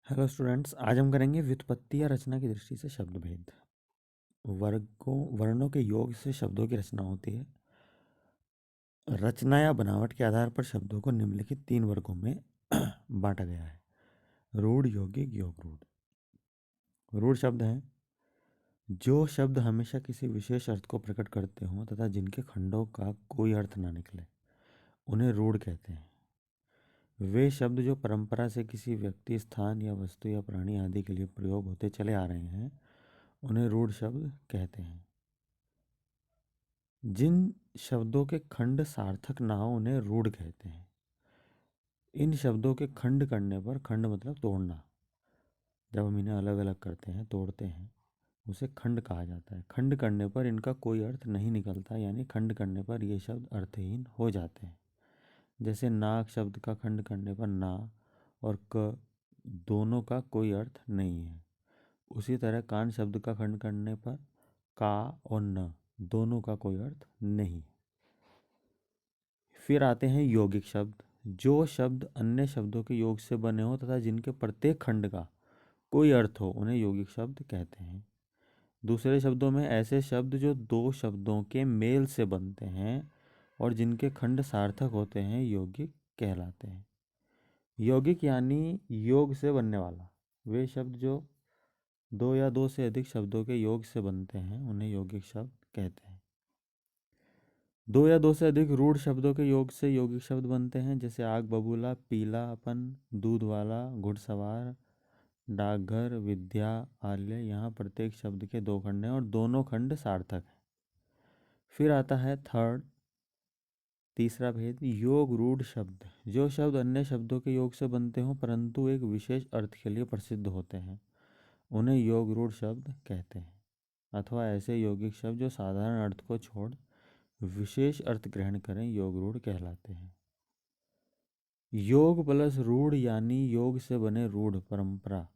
Hello students, आज हम करेंगे व्युत्पत्ति या रचना की दृष्टि से शब्द भेद। वर्णों के योग से शब्दों की रचना होती है। रचना या बनावट के आधार पर शब्दों को निम्नलिखित 3 वर्गों में बांटा गया है। रूढ़, यौगिक, योग रूढ़। रूढ़ शब्द हैं जो शब्द हमेशा किसी विशेष अर्थ को प्रकट करते हों तथा जिनके खंडों का कोई अर्थ ना निकले, उन्हें रूढ़ कहते हैं। वे शब्द जो परंपरा से किसी व्यक्ति, स्थान या वस्तु या प्राणी आदि के लिए प्रयोग होते चले आ रहे हैं, उन्हें रूढ़ शब्द कहते हैं। जिन शब्दों के खंड सार्थक ना हो उन्हें रूढ़ कहते हैं। इन शब्दों के खंड करने पर, खंड मतलब तोड़ना, जब हम इन्हें अलग अलग करते हैं, तोड़ते हैं, उसे खंड कहा जाता है। खंड करने पर इनका कोई अर्थ नहीं निकलता, यानी खंड करने पर ये शब्द अर्थहीन हो जाते हैं। जैसे नाक शब्द का खंड करने पर ना और क दोनों का कोई अर्थ नहीं है। उसी तरह कान शब्द का खंड करने पर का और न दोनों का कोई अर्थ नहीं। फिर आते हैं यौगिक शब्द। जो शब्द अन्य शब्दों के योग से बने हो तथा जिनके प्रत्येक खंड का कोई अर्थ हो, उन्हें यौगिक शब्द कहते हैं। दूसरे शब्दों में ऐसे शब्द जो दो शब्दों के मेल से बनते हैं और जिनके खंड सार्थक होते हैं, यौगिक कहलाते हैं। यौगिक यानी योग से बनने वाला। वे शब्द जो दो या दो से अधिक शब्दों के योग से बनते हैं, उन्हें यौगिक शब्द कहते हैं। दो या दो से अधिक रूढ़ शब्दों के योग से यौगिक शब्द बनते हैं, जैसे आग बबूला, पीलापन, दूध वाला, घुड़सवार, डाकघर, विद्या, आल्य। यहाँ प्रत्येक शब्द के दो खंड हैं और दोनों खंड सार्थक हैं। फिर आता है तीसरा भेद, योग रूढ़ शब्द। जो शब्द अन्य शब्दों के योग से बनते हों परंतु एक विशेष अर्थ के लिए प्रसिद्ध होते हैं, उन्हें योग रूढ़ शब्द कहते हैं। अथवा ऐसे यौगिक शब्द जो साधारण अर्थ को छोड़ विशेष अर्थ ग्रहण करें, योग रूढ़ कहलाते हैं। योग प्लस रूढ़ यानी योग से बने रूढ़, परंपरा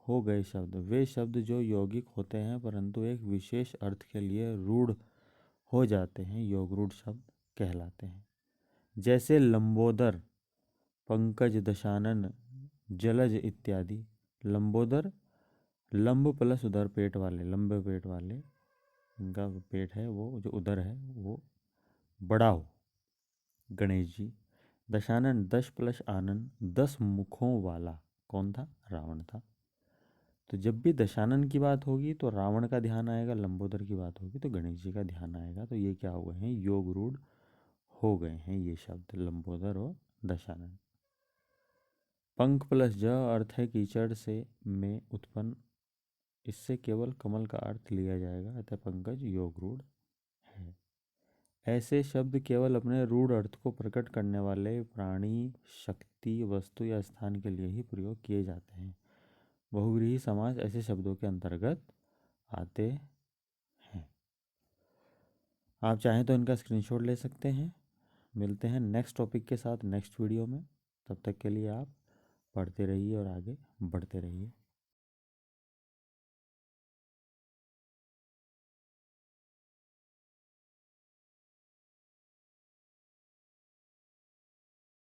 हो गए शब्द। वे शब्द जो यौगिक होते हैं परंतु एक विशेष अर्थ के लिए रूढ़ हो जाते हैं, योग रूढ़ शब्द कहलाते हैं। जैसे लंबोदर, पंकज, दशानन, जलज इत्यादि। लंबोदर लंब प्लस उदर, पेट वाले, लंबे पेट वाले, इनका पेट है वो जो उदर है वो बड़ा हो। गणेश जी। दशानन, दश प्लस आनन, 10 मुखों वाला। कौन था? रावण था। तो जब भी दशानन की बात होगी तो रावण का ध्यान आएगा, लंबोदर की बात होगी तो गणेश जी का ध्यान आएगा। तो ये क्या हो गए हैं? योग रूढ़ हो गए हैं ये शब्द, लंबोदर और दशानन। पंख प्लस ज अर्थ है कीचड़ से में उत्पन्न, इससे केवल कमल का अर्थ लिया जाएगा, अतः पंकज योग रूढ़ है। ऐसे शब्द केवल अपने रूढ़ अर्थ को प्रकट करने वाले प्राणी, शक्ति, वस्तु या स्थान के लिए ही प्रयोग किए जाते हैं। बहुव्रीहि समास ऐसे शब्दों के अंतर्गत आते हैं। आप चाहें तो इनका स्क्रीनशॉट ले सकते हैं। मिलते हैं नेक्स्ट टॉपिक के साथ नेक्स्ट वीडियो में। तब तक के लिए आप पढ़ते रहिए और आगे बढ़ते रहिए।